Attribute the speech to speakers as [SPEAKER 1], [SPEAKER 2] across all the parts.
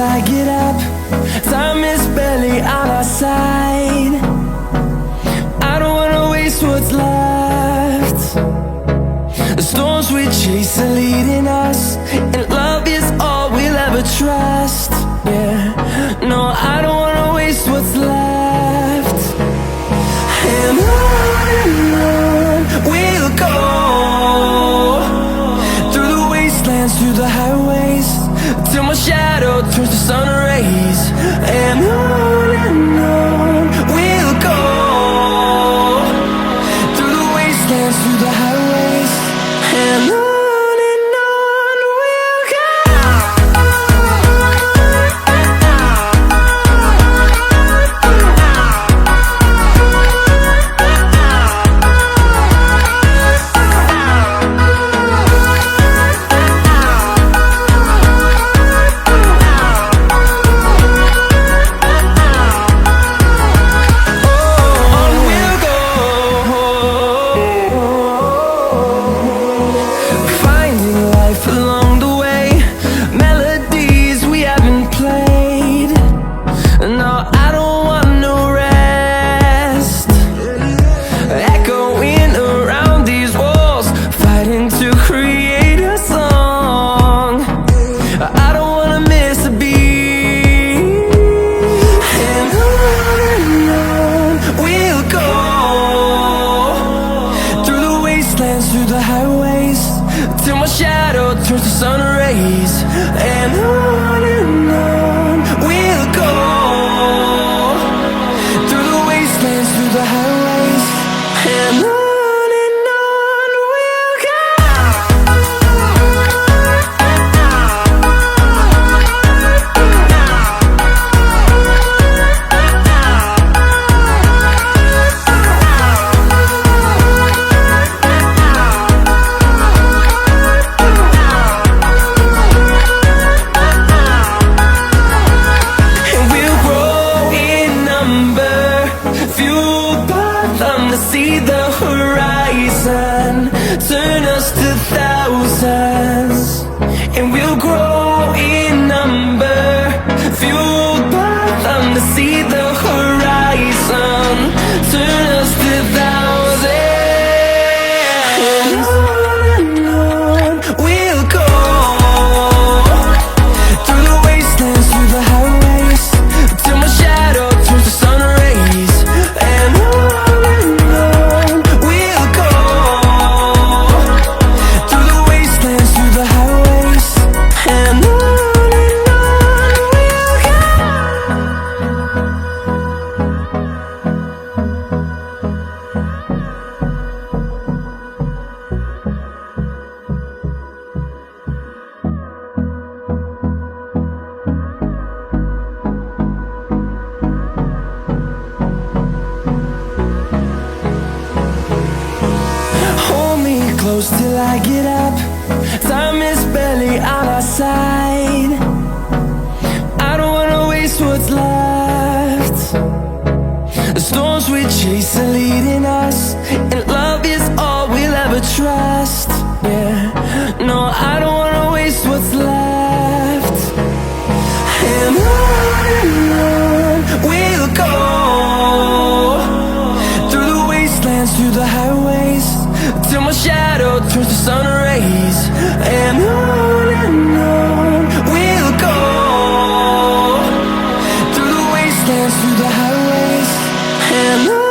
[SPEAKER 1] I get up. Time is barely on our side. I don't wanna waste what's left. The storms we chase are leading us, and love is all we'll ever trust. Yeah, no, I don't wanna waste what's left. And on we'll go, through the wastelands, through the highways, till my shadow turns to sun rays. And on we'll go, through the wastelands, through the highways, and on we'll go. Through the highways, till my shadow turns to sun rays. And on we'll go, through the wastelands, through the highways, and on we'll go. See the horizon, turn us to thousands, and we'll grow in number, fueled by them. To see the horizon, turn us to thousands, and on we'll go, through the wastelands, through the highways, till my shadow turns to sun rays. And close till I get up. Time is barely on our side. I don't wanna waste what's left. The storms we chase are leading us, and love is all we'll ever trust. Yeah, no, I don't wanna waste what's left. And on we'll go, through the wastelands, through the highways, till my shadow turns to sun rays. And on we'll go, through the wastelands, through the highways, and on.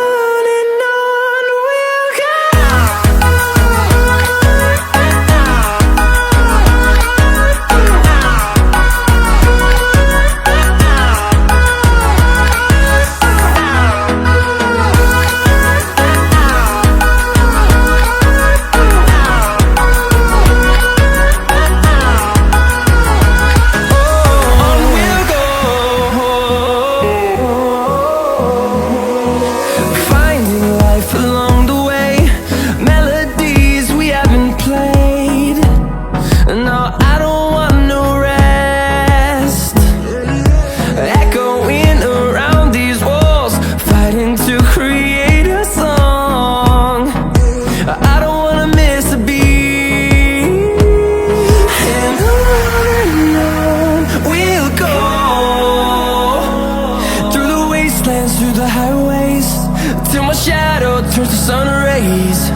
[SPEAKER 1] till my shadow turns to sun rays.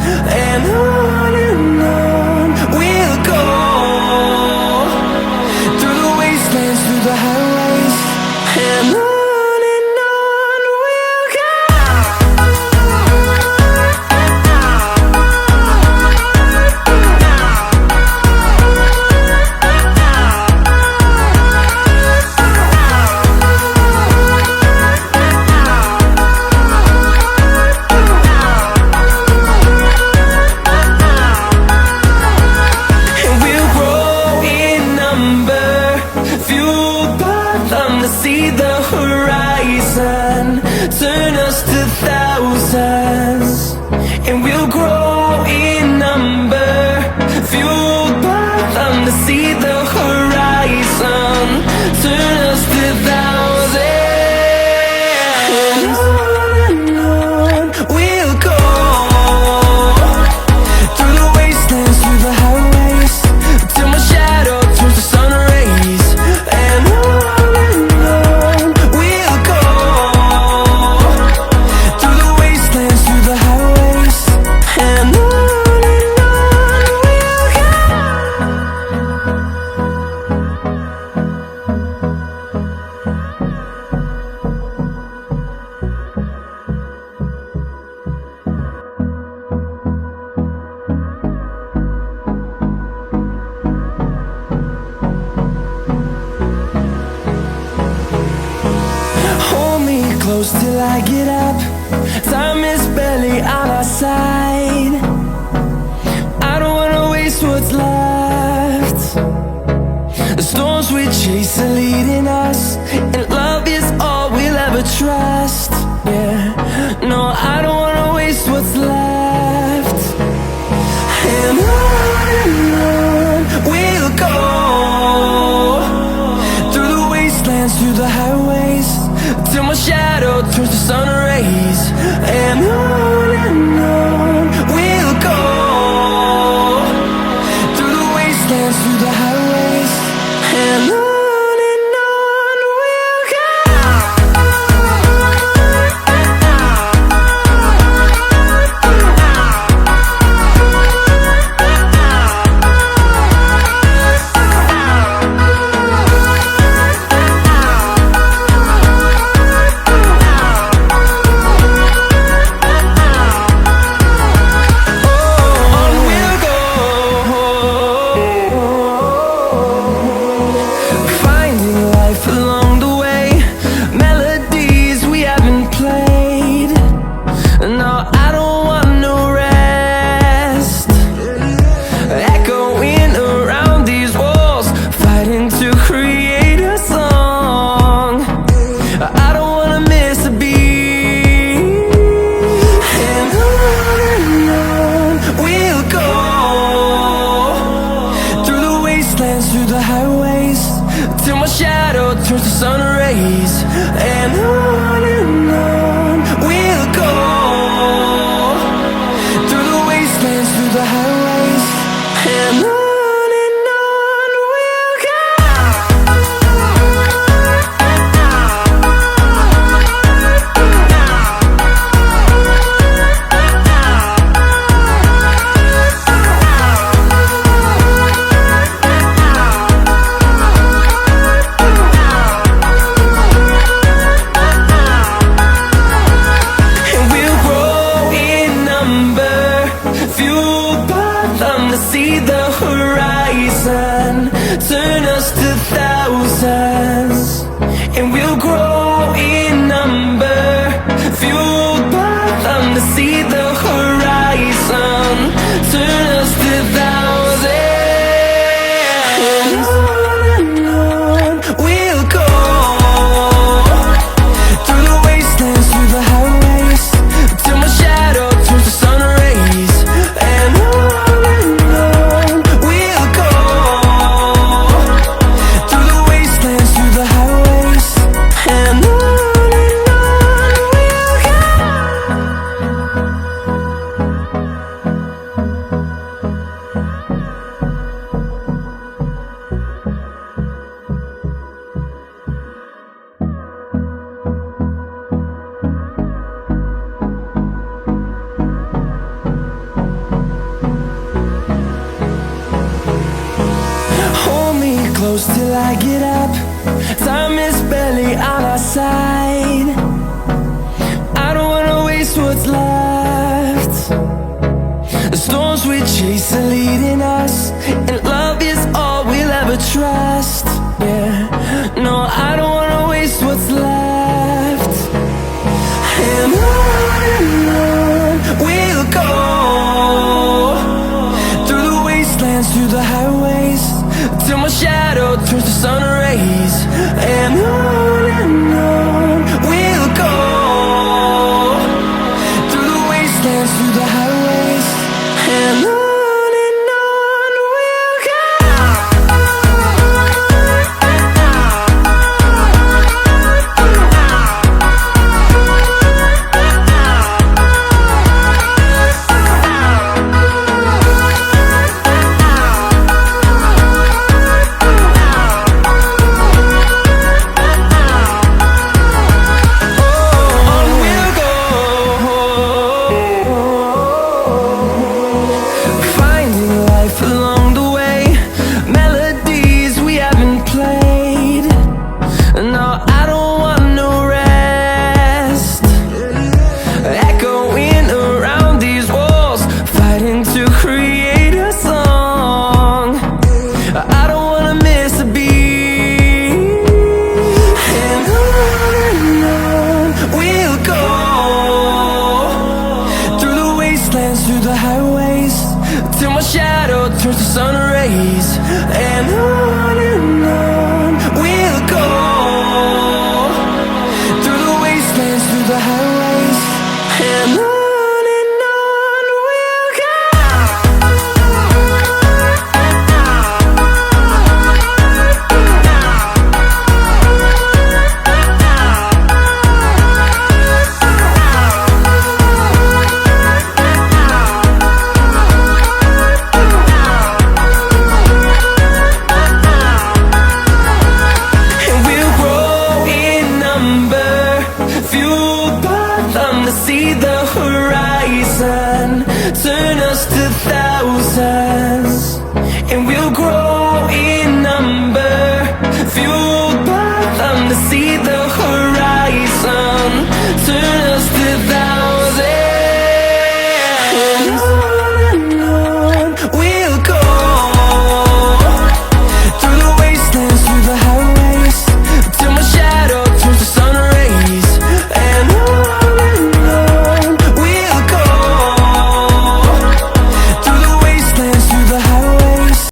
[SPEAKER 1] And on we'll go, through the wastelands, through the highways, and on we'll go. See the horizon, turn us to thousands, and we'll grow in number, fueled by them to see the horizon, turn us to thousands, and on we'll go, through the wastelands, through the highways, till my shadow turns to sun rays, and on close till I get up. Time is barely on our side. I don't wanna waste what's left. The storms we chase are leading us, and love is all we'll ever trust. Yeah, no, I don't wanna waste what's left. And on we'll go, through the wastelands, through the highways, till my shadow turns to sun rays, and on we'll go, through the wastelands, through the highways, and on we'll go. close till I get up. Time is barely on our side. I don't wanna waste what's left. The storms we chase are leading us, and love is all we'll ever trust. Yeah, no, I don't wanna waste what's left. And on we'll go, through the wastelands, through the highways, till my shadow turns to sun rays. And on we'll go, through the wastelands, through the highways, and on we'll go. Through the highways, till my shadow turns to sun rays. And